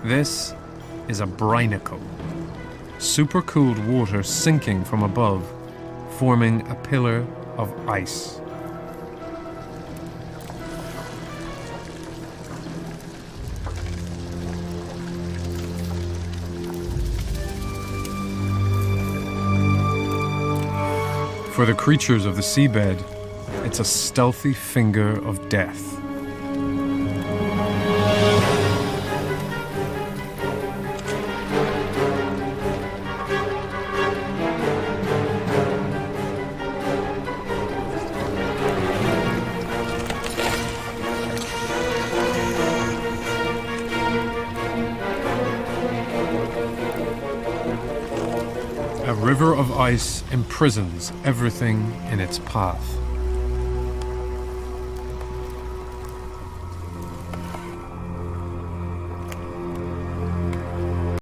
This is a brinicle. Supercooled water sinking from above, forming a pillar of ice. For the creatures of the seabed, it's a stealthy finger of death. A river of ice imprisons everything in its path.